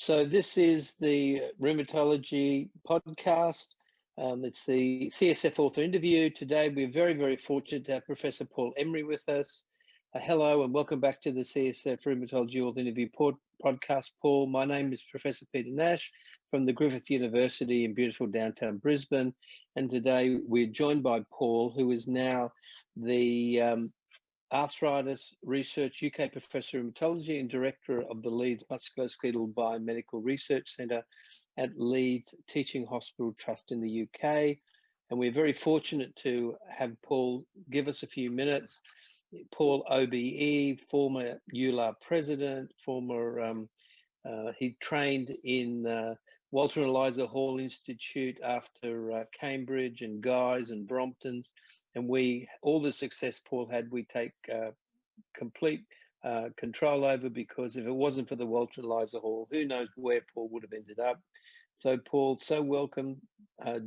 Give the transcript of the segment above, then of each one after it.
So this is the Rheumatology podcast. It's the CSF author interview. Today we're very, very fortunate to have Professor Paul Emery with us. Hello and welcome back to the CSF Rheumatology author interview podcast, Paul. My name is Professor Peter Nash from the Griffith University in beautiful downtown Brisbane. And today we're joined by Paul, who is now the Arthritis Research UK Professor of Rheumatology and Director of the Leeds Musculoskeletal Biomedical Research Centre at Leeds Teaching Hospitals Trust in the UK. And we're very fortunate to have Paul give us a few minutes. Paul, OBE, former EULAR president, he trained in Walter and Eliza Hall Institute after Cambridge and Guy's and Brompton's, and all the success Paul had, we take complete control over, because if it wasn't for the Walter and Eliza Hall, who knows where Paul would have ended up. So Paul, so welcome.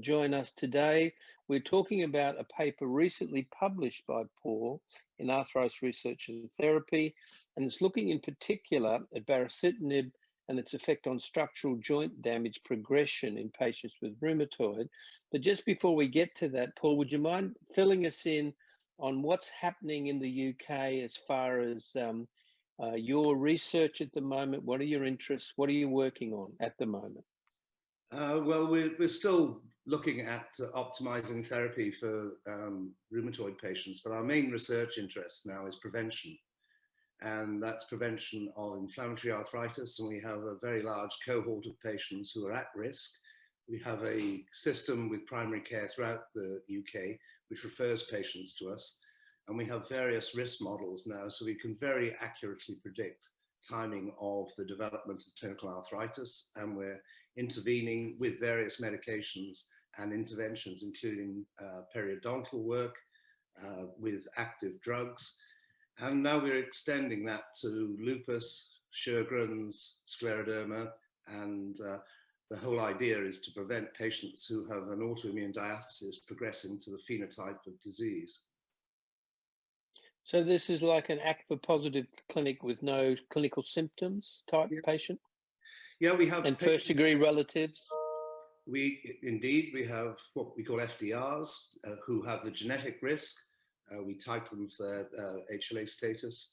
Join us today. We're talking about a paper recently published by Paul in Arthritis Research and Therapy, and it's looking in particular at Baricitinib and its effect on structural joint damage progression in patients with rheumatoid. But just before we get to that, Paul, would you mind filling us in on what's happening in the UK as far as your research at the moment? What are your interests? What are you working on at the moment? Well, we're still looking at optimizing therapy for rheumatoid patients, but our main research interest now is prevention. And that's prevention of inflammatory arthritis. And we have a very large cohort of patients who are at risk. We have a system with primary care throughout the UK, which refers patients to us. And we have various risk models now, so we can very accurately predict timing of the development of clinical arthritis. And we're intervening with various medications and interventions, including periodontal work with active drugs. And now we're extending that to lupus, Sjögren's, scleroderma, and the whole idea is to prevent patients who have an autoimmune diathesis progressing to the phenotype of disease. So this is like an ACPA positive clinic with no clinical symptoms type patient? Yeah, we have. And first degree relatives? We have what we call FDRs who have the genetic risk. We type them for their HLA status.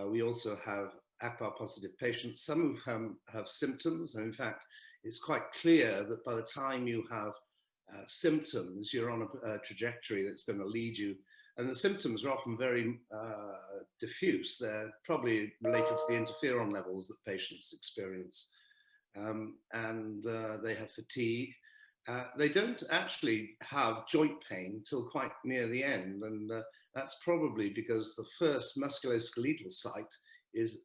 We also have ACPA positive patients, some of whom have symptoms. And in fact, it's quite clear that by the time you have symptoms, you're on a trajectory that's going to lead you. And the symptoms are often very diffuse. They're probably related to the interferon levels that patients experience. And they have fatigue. They don't actually have joint pain till quite near the end. And that's probably because the first musculoskeletal site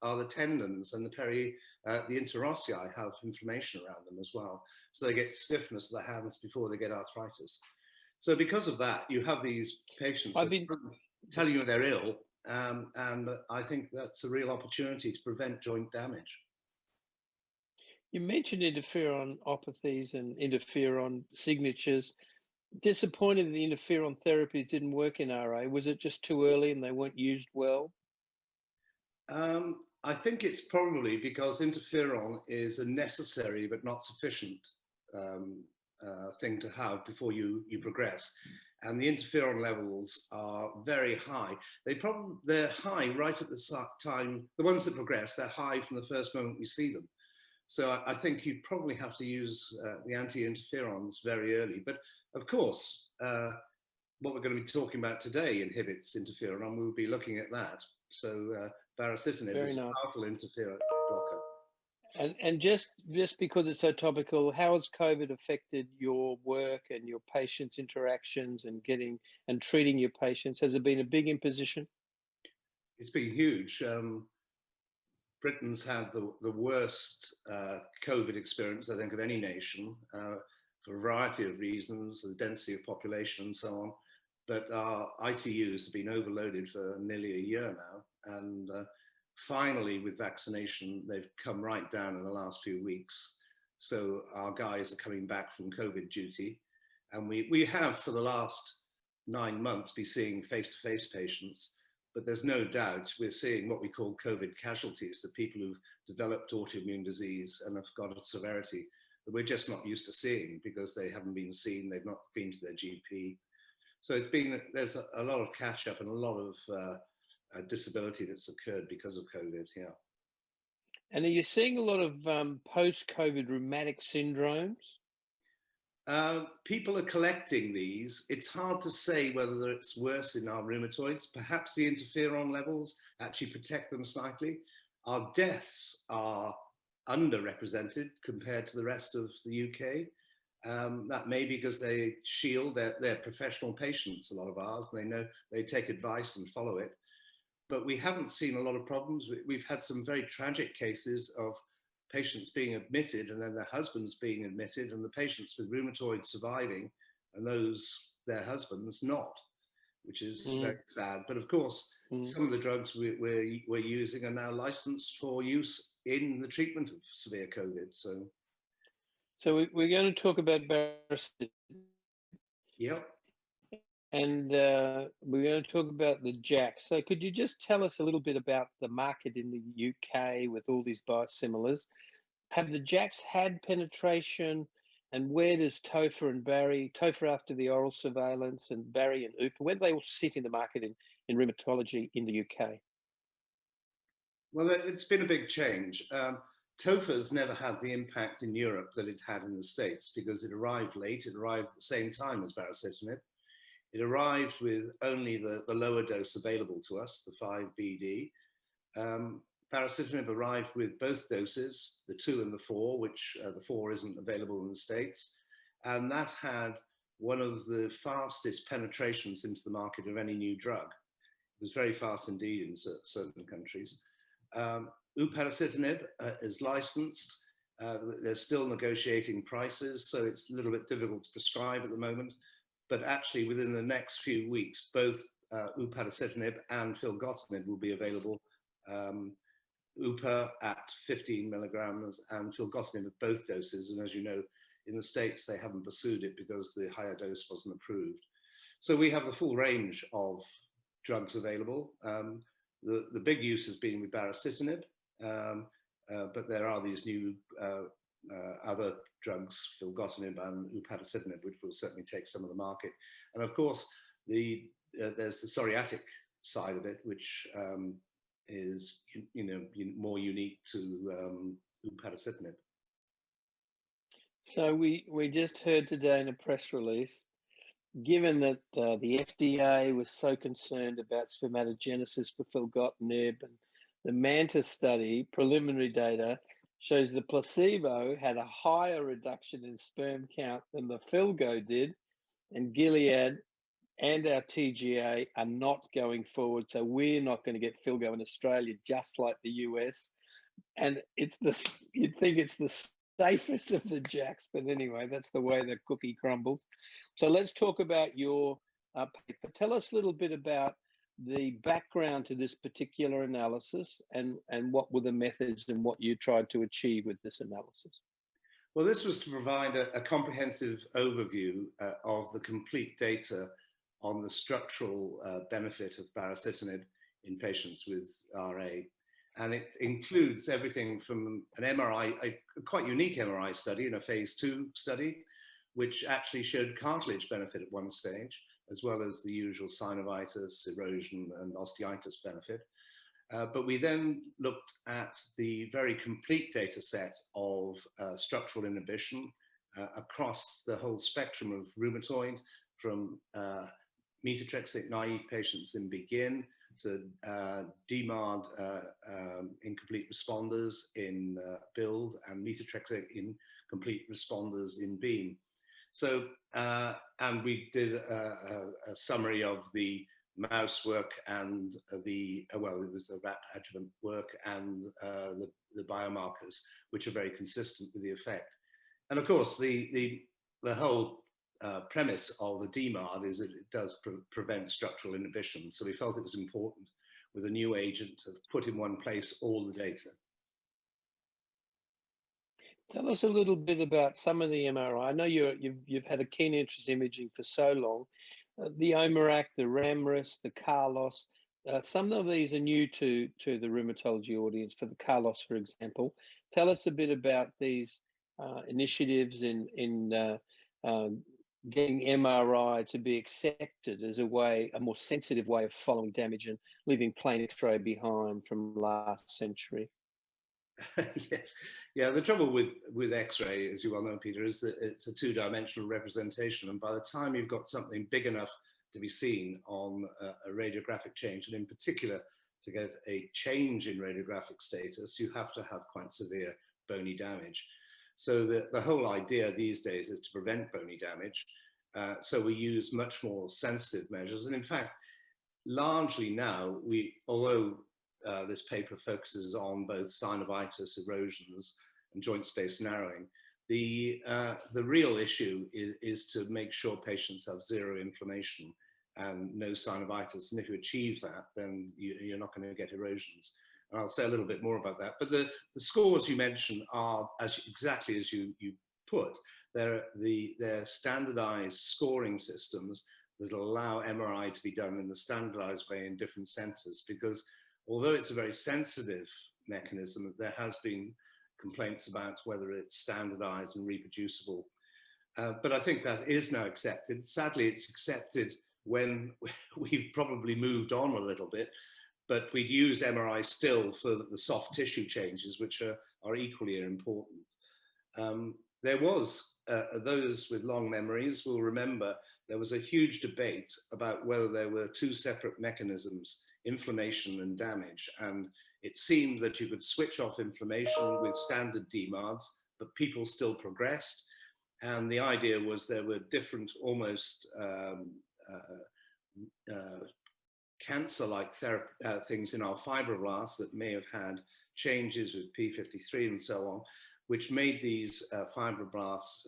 are the tendons, and the interossei have inflammation around them as well. So they get stiffness of the hands before they get arthritis. So because of that, you have these patients telling you they're ill, and I think that's a real opportunity to prevent joint damage. You mentioned interferon apathies and interferon signatures. Disappointed that the interferon therapies didn't work in RA. Was it just too early and they weren't used well? I think it's probably because interferon is a necessary but not sufficient thing to have before you progress. And the interferon levels are very high. They're high right at the time. The ones that progress, they're high from the first moment we see them. So I think you probably have to use the anti-interferons very early. But of course, what we're going to be talking about today inhibits interferon, and we'll be looking at that. So Baricitinib is a powerful interferon blocker. And just because it's so topical, how has COVID affected your work and your patients' interactions and treating your patients? Has it been a big imposition? It's been huge. Britain's had the worst COVID experience, I think, of any nation for a variety of reasons, the density of population and so on. But our ITUs have been overloaded for nearly a year now. And finally, with vaccination, they've come right down in the last few weeks. So our guys are coming back from COVID duty. And we have, for the last 9 months, been seeing face-to-face patients. But there's no doubt we're seeing what we call COVID casualties, the people who've developed autoimmune disease and have got a severity that we're just not used to seeing because they haven't been seen, they've not been to their GP. So there's a lot of catch up and a lot of disability that's occurred because of COVID, yeah. And are you seeing a lot of post-COVID rheumatic syndromes? People are collecting these. It's hard to say whether it's worse in our rheumatoids. Perhaps the interferon levels actually protect them slightly. Our deaths are underrepresented compared to the rest of the UK. That may be because they shield their professional patients, a lot of ours, and they know they take advice and follow it. But we haven't seen a lot of problems. We've had some very tragic cases of patients being admitted and then their husbands being admitted and the patients with rheumatoid surviving and their husbands not, which is very sad. But of course, some of the drugs we're using are now licensed for use in the treatment of severe COVID. So we're going to talk about Baricitinib. Yep. And we're going to talk about the JAKs. So could you just tell us a little bit about the market in the UK with all these biosimilars? Have the JAKs had penetration, and where does Tofa and Bari, Tofa after the oral surveillance and Bari and Upa, where do they all sit in the market in rheumatology in the UK? Well, it's been a big change. Tofa's never had the impact in Europe that it had in the States because it arrived late. It arrived at the same time as Baricitinib. It arrived with only the lower dose available to us, the 5BD. Baricitinib arrived with both doses, the 2 and the 4, which the 4 isn't available in the States. And that had one of the fastest penetrations into the market of any new drug. It was very fast indeed in certain countries. Baricitinib is licensed. They're still negotiating prices, so it's a little bit difficult to prescribe at the moment. But actually, within the next few weeks, both Baricitinib and filgotinib will be available. Upa at 15 milligrams and filgotinib at both doses. And as you know, in the States, they haven't pursued it because the higher dose wasn't approved. So we have the full range of drugs available. The big use has been with Baricitinib, but there are these new other drugs, filgotinib and upadacitinib, which will certainly take some of the market. And of course, there's the psoriatic side of it, which is more unique to upadacitinib. So we just heard today in a press release, given that the FDA was so concerned about spermatogenesis for filgotinib, and the MANTA study, preliminary data, shows the placebo had a higher reduction in sperm count than the filgo did, and Gilead and our TGA are not going forward. So we're not going to get filgo in Australia, just like the US. And you'd think it's the safest of the JAKs, but anyway, that's the way the cookie crumbles. So let's talk about your paper. Tell us a little bit about the background to this particular analysis and what were the methods and what you tried to achieve with this analysis. Well, this was to provide a comprehensive overview of the complete data on the structural benefit of baricitinib in patients with RA. And it includes everything from an MRI, a quite unique MRI study in a phase 2 study, which actually showed cartilage benefit at one stage, as well as the usual synovitis, erosion, and osteitis benefit. But we then looked at the very complete data set of structural inhibition across the whole spectrum of rheumatoid, from methotrexate naive patients in BEGIN to DMARD incomplete responders in BUILD and methotrexate in complete responders in BEAM. So, and we did a summary of the mouse work and well, it was the rat adjuvant work and the biomarkers, which are very consistent with the effect. And of course, the whole premise of a DMARD is that it does prevent structural inhibition. So we felt it was important with a new agent to put in one place all the data. Tell us a little bit about some of the MRI. I know you've had a keen interest in imaging for so long. The OMERACT, the RAMRIS, the CARLOS, some of these are new to the rheumatology audience. For the Carlos, for example, tell us a bit about these initiatives in getting MRI to be accepted as a more sensitive way of following damage and leaving plain X-ray behind from last century. Yes, yeah. The trouble with X-ray, as you well know, Peter, is that it's a two-dimensional representation, and by the time you've got something big enough to be seen on a radiographic change, and in particular to get a change in radiographic status, you have to have quite severe bony damage. So the whole idea these days is to prevent bony damage. So we use much more sensitive measures, and in fact, largely now although this paper focuses on both synovitis, erosions, and joint space narrowing, the real issue is to make sure patients have zero inflammation and no synovitis. And if you achieve that, then you're not going to get erosions. And I'll say a little bit more about that. But the scores you mentioned are exactly as you put. They're standardized scoring systems that allow MRI to be done in a standardized way in different centers, because although it's a very sensitive mechanism, there has been complaints about whether it's standardized and reproducible. But I think that is now accepted. Sadly, it's accepted when we've probably moved on a little bit, but we'd use MRI still for the soft tissue changes, which are equally important. There was, those with long memories will remember, there was a huge debate about whether there were two separate mechanisms, inflammation and damage. And it seemed that you could switch off inflammation with standard DMARDs, but people still progressed. And the idea was there were different, almost cancer-like things in our fibroblasts that may have had changes with P53 and so on, which made these fibroblasts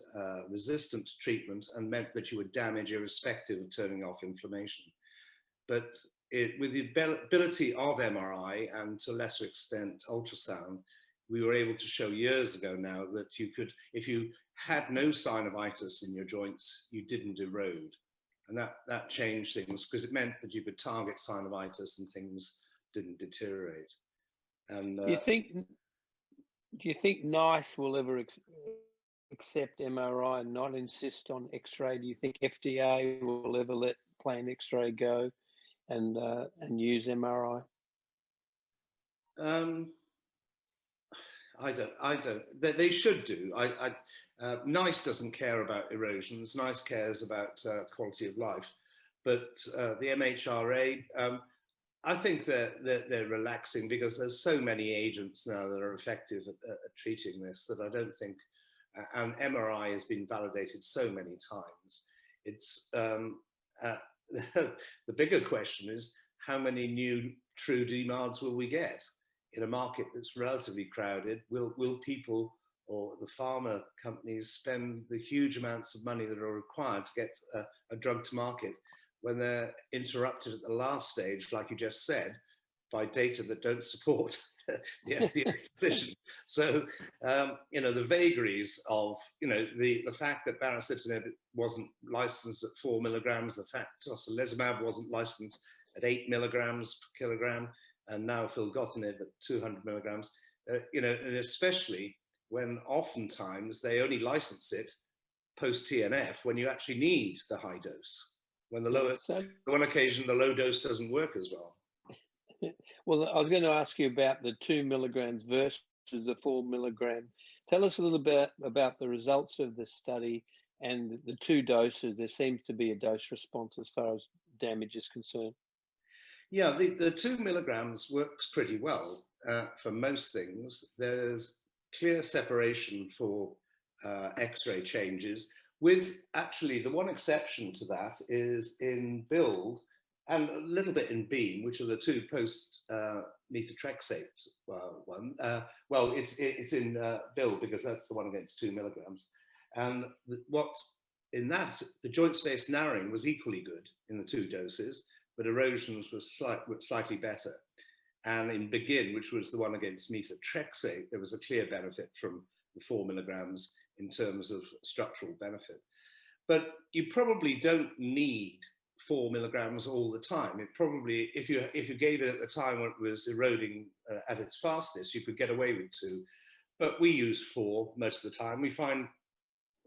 resistant to treatment and meant that you would damage irrespective of turning off inflammation. But with the ability of MRI and to a lesser extent ultrasound, we were able to show years ago now that you could, if you had no synovitis in your joints, you didn't erode. And that changed things because it meant that you could target synovitis and things didn't deteriorate. And do you think NICE will ever accept MRI and not insist on X-ray? Do you think FDA will ever let plain X-ray go and use MRI? I don't. They should do. NICE doesn't care about erosions. NICE cares about quality of life. But the MHRA, I think they're relaxing because there's so many agents now that are effective at treating this that I don't think, and MRI has been validated so many times. It's the bigger question is how many new true DMARDs will we get? In a market that's relatively crowded, will people or the pharma companies spend the huge amounts of money that are required to get a drug to market when they're interrupted at the last stage, like you just said, by data that don't support the FDA's decision? So, the vagaries of, the fact that Baricitinib wasn't licensed at 4 milligrams, the fact tocilizumab wasn't licensed at 8 milligrams per kilogram, and now filgotinib at 200 milligrams, and especially when oftentimes they only license it post-TNF when you actually need the high dose. When on one occasion, the low dose doesn't work as well. Well, I was going to ask you about the 2 milligrams versus the 4 milligram. Tell us a little bit about the results of the study and the two doses. There seems to be a dose response as far as damage is concerned. Yeah, the 2 milligrams works pretty well for most things. There's clear separation for X-ray changes, with actually the one exception to that is in BUILD and a little bit in BEAM, which are the two post methotrexate one. Well, it's in BUILD because that's the one against 2 milligrams. And what's in that, the joint space narrowing was equally good in the two doses, but erosions were slightly better. And in BEGIN, which was the one against methotrexate, there was a clear benefit from the 4 milligrams in terms of structural benefit. But you probably don't need 4 milligrams all the time. It probably, if you gave it at the time when it was eroding at its fastest, you could get away with 2. But we use 4 most of the time. We find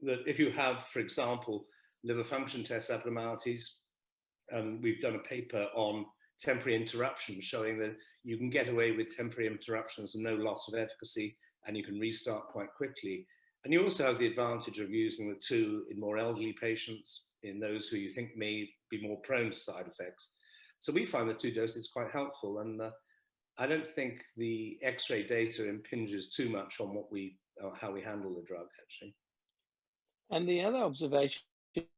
that if you have, for example, liver function test abnormalities, we've done a paper on temporary interruptions showing that you can get away with temporary interruptions and no loss of efficacy, and you can restart quite quickly. And you also have the advantage of using the 2 in more elderly patients, in those who you think may be more prone to side effects. So we find the 2 doses quite helpful, and I don't think the X-ray data impinges too much on how we handle the drug, actually. And the other observation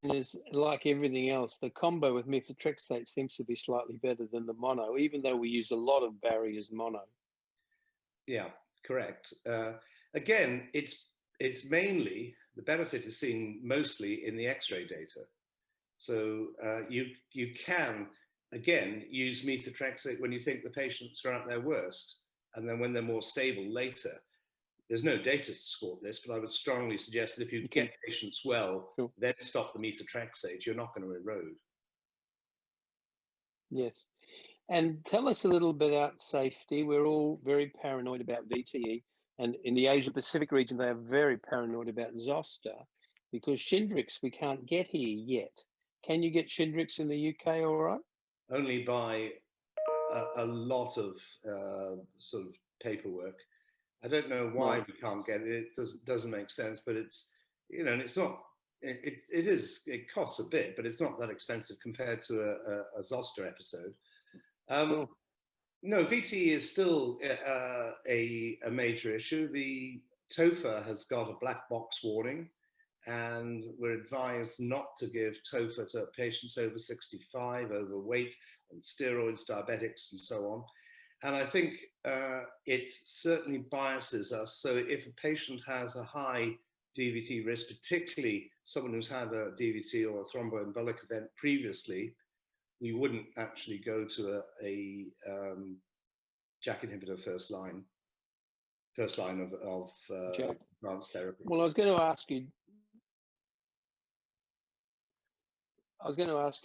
is, like everything else, the combo with methotrexate seems to be slightly better than the mono, even though we use a lot of Bari as mono. Yeah, correct. Again, it's mainly, the benefit is seen mostly in the X-ray data. So you can, again, use methotrexate when you think the patients are at their worst, and then when they're more stable later. There's no data to support this, but I would strongly suggest that if you get patients well, Sure. then stop the methotrexate, you're not going to erode. Yes. And tell us a little bit about safety. We're all very paranoid about VTE, and in the Asia Pacific region, they are very paranoid about Zoster, because Shingrix we can't get here yet. Can you get Shingrix in the UK all right? Only by a lot of sort of paperwork. I don't know why we can't get it. It doesn't make sense, but it's, you know, and it's not, it costs a bit, but it's not that expensive compared to a Zoster episode. Sure. No, VTE is still a major issue. The TOFA has got a black box warning, and we're advised not to give TOFA to patients over 65, overweight, on steroids, diabetics, and so on. And I think it certainly biases us. So if a patient has a high DVT risk, particularly someone who's had a DVT or a thromboembolic event previously, we wouldn't actually go to a JAK inhibitor first line of advanced therapies. Well, I was going to ask you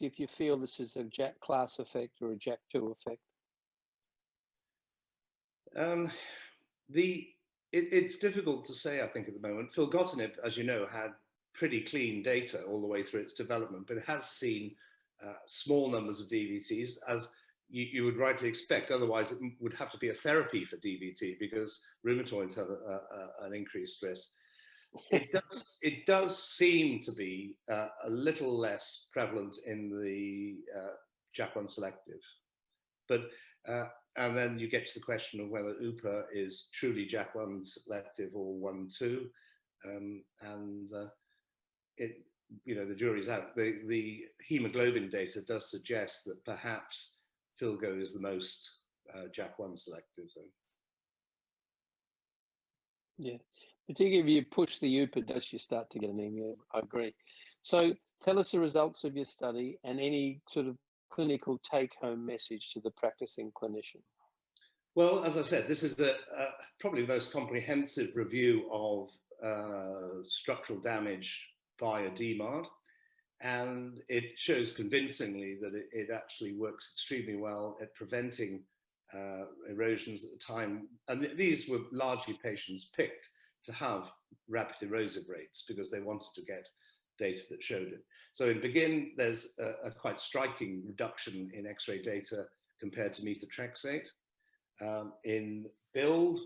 if you feel this is a JAK class effect or a JAK2 effect. It's difficult to say, I think, at the moment. Filgotinib, as you know, had pretty clean data all the way through its development, but it has seen small numbers of DVTs, as you would rightly expect. Otherwise, it would have to be a therapy for DVT, because rheumatoids have an increased risk. It does seem to be a little less prevalent in the JAK1 selective, but and then you get to the question of whether UPA is truly JAK1 selective or 1/2, and you know, the jury's out. The hemoglobin data does suggest that perhaps Filgo is the most JAK1 selective, though. Yeah, particularly if you push the UPA dose, you start to get anemia. I agree. So tell us the results of your study and any sort of clinical take-home message to the practicing clinician. Well, as I said, this is probably the most comprehensive review of structural damage by a DMARD, and it shows convincingly that it actually works extremely well at preventing erosions at the time. And these were largely patients picked to have rapid erosive rates because they wanted to get data that showed it. So in BEGIN, there's a quite striking reduction in X-ray data compared to methotrexate. In BUILD,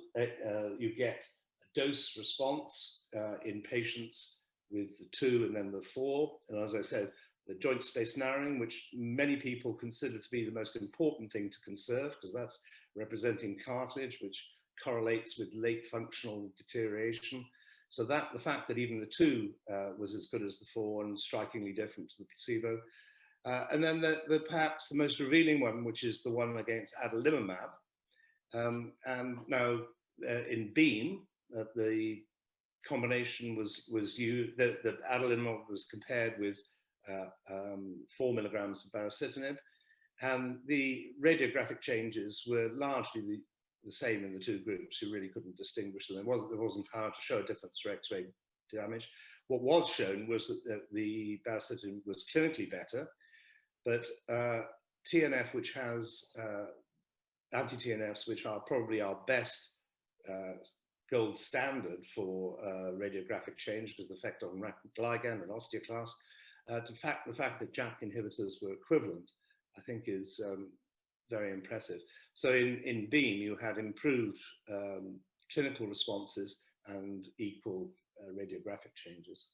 you get a dose response in patients with the 2 and then the 4. And as I said, the joint space narrowing, which many people consider to be the most important thing to conserve, because that's representing cartilage, which correlates with late functional deterioration. So that the fact that even the 2 was as good as the 4 and strikingly different to the placebo. And then perhaps the most revealing one, which is the one against adalimumab. And now in BEAM, the combination was used, the adalimumab was compared with 4 milligrams of baricitinib, and the radiographic changes were largely the same in the 2 groups. You really couldn't distinguish them. There wasn't power to show a difference for X-ray damage. What was shown was that the baricitinib was clinically better, But TNF, which has anti-TNFs, which are probably our best gold standard for radiographic change because of the effect on rapid ligand and osteoclast, the fact that JAK inhibitors were equivalent, I think is very impressive. So in BEAM, you had improved clinical responses and equal radiographic changes.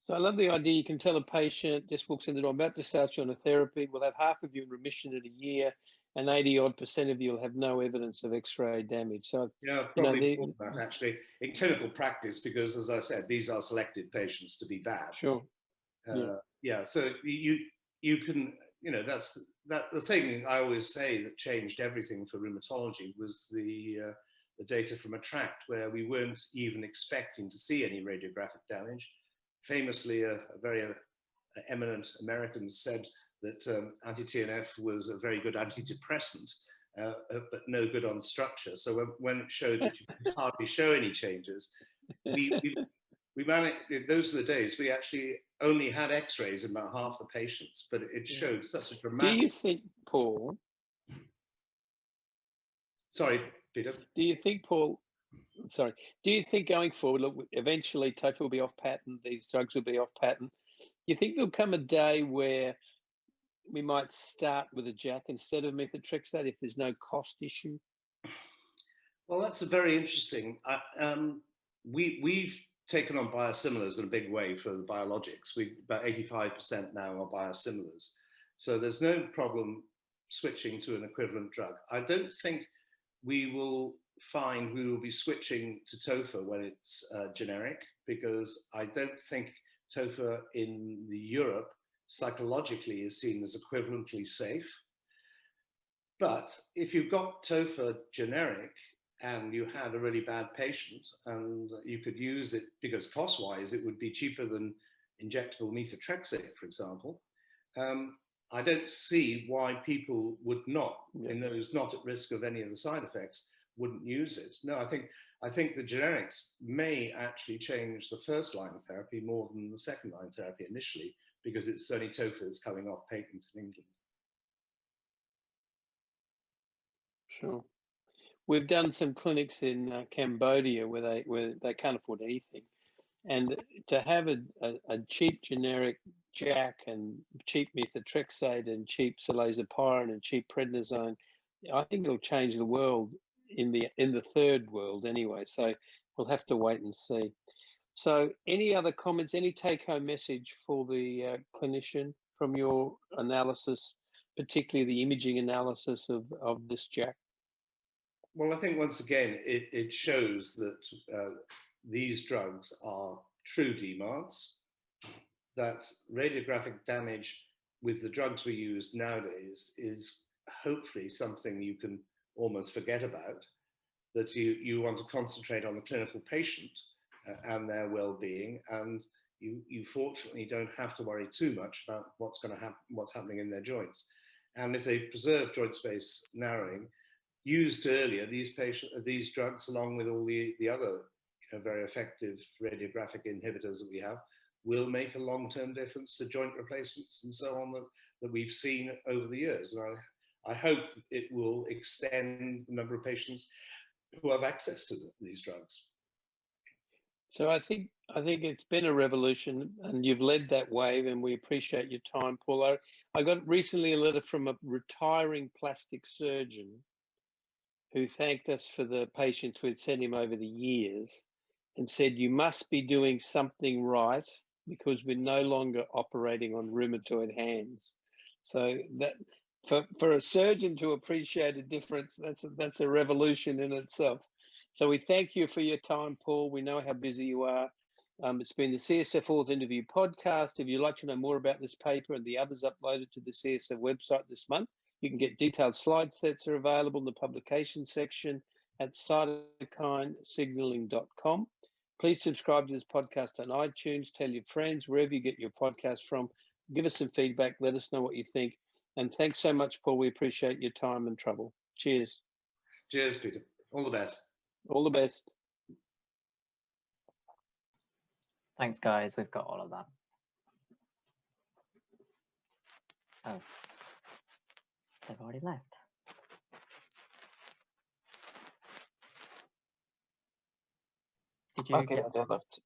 So I love the idea you can tell a patient, just walks in the door, I'm about to start you on a therapy, we'll have half of you in remission in a year, and 80-odd% of you will have no evidence of X-ray damage. So, yeah, probably more than that actually in clinical practice, because as I said, these are selected patients to be bad. Sure. Yeah. So you can, that's the thing I always say that changed everything for rheumatology was the data from ATTRACT, where we weren't even expecting to see any radiographic damage. Famously, a very eminent American said that anti-TNF was a very good antidepressant, but no good on structure. So when it showed that you could hardly show any changes, we managed, those were the days, we actually only had X-rays in about half the patients, but it showed such a dramatic... Do you think, Paul... Sorry, Peter. Do you think, Paul, sorry, do you think going forward, look, eventually TOFA will be off patent, these drugs will be off patent? You think there'll come a day where we might start with a JAK instead of methotrexate if there's no cost issue? Well, that's a very interesting. We've taken on biosimilars in a big way for the biologics. About 85% now are biosimilars. So there's no problem switching to an equivalent drug. I don't think we will find we will be switching to TOFA when it's generic, because I don't think TOFA in Europe psychologically is seen as equivalently safe. But if you've got TOFA generic and you had a really bad patient and you could use it, because cost-wise it would be cheaper than injectable methotrexate, for example, I don't see why people would not, in those not at risk of any of the side effects, wouldn't use it. No, I think the generics may actually change the first line of therapy more than the second line therapy initially, because it's only TOFA that's coming off patent in England. Sure. We've done some clinics in Cambodia where they can't afford anything, and to have a cheap generic JAK and cheap methotrexate and cheap cilazapine and cheap prednisone, I think it'll change the world in the third world anyway. So we'll have to wait and see. So any other comments, any take-home message for the clinician from your analysis, particularly the imaging analysis of this JAK? Well, I think once again, it shows that these drugs are true DMARDs, that radiographic damage with the drugs we use nowadays is hopefully something you can almost forget about, that you want to concentrate on the clinical patient and their well-being, and you fortunately don't have to worry too much about what's happening in their joints. And if they preserve joint space narrowing, used earlier, these drugs, along with all the other very effective radiographic inhibitors that we have, will make a long-term difference to joint replacements and so on that we've seen over the years. And I hope it will extend the number of patients who have access to these drugs. So I think it's been a revolution, and you've led that wave, and we appreciate your time, Paul. I got recently a letter from a retiring plastic surgeon who thanked us for the patients we'd sent him over the years and said, you must be doing something right because we're no longer operating on rheumatoid hands. So that for a surgeon to appreciate a difference, that's a revolution in itself. So we thank you for your time, Paul. We know how busy you are. It's been the CSF Fourth Interview podcast. If you'd like to know more about this paper and the others uploaded to the CSF website this month, you can get detailed slide sets are available in the publication section at cytokinesignaling.com. Please subscribe to this podcast on iTunes, tell your friends, wherever you get your podcast from. Give us some feedback, let us know what you think. And thanks so much, Paul. We appreciate your time and trouble. Cheers. Cheers, Peter. All the best. All the best. Thanks, guys. We've got all of that. Oh, they've already left. Did you Okay, get... they left.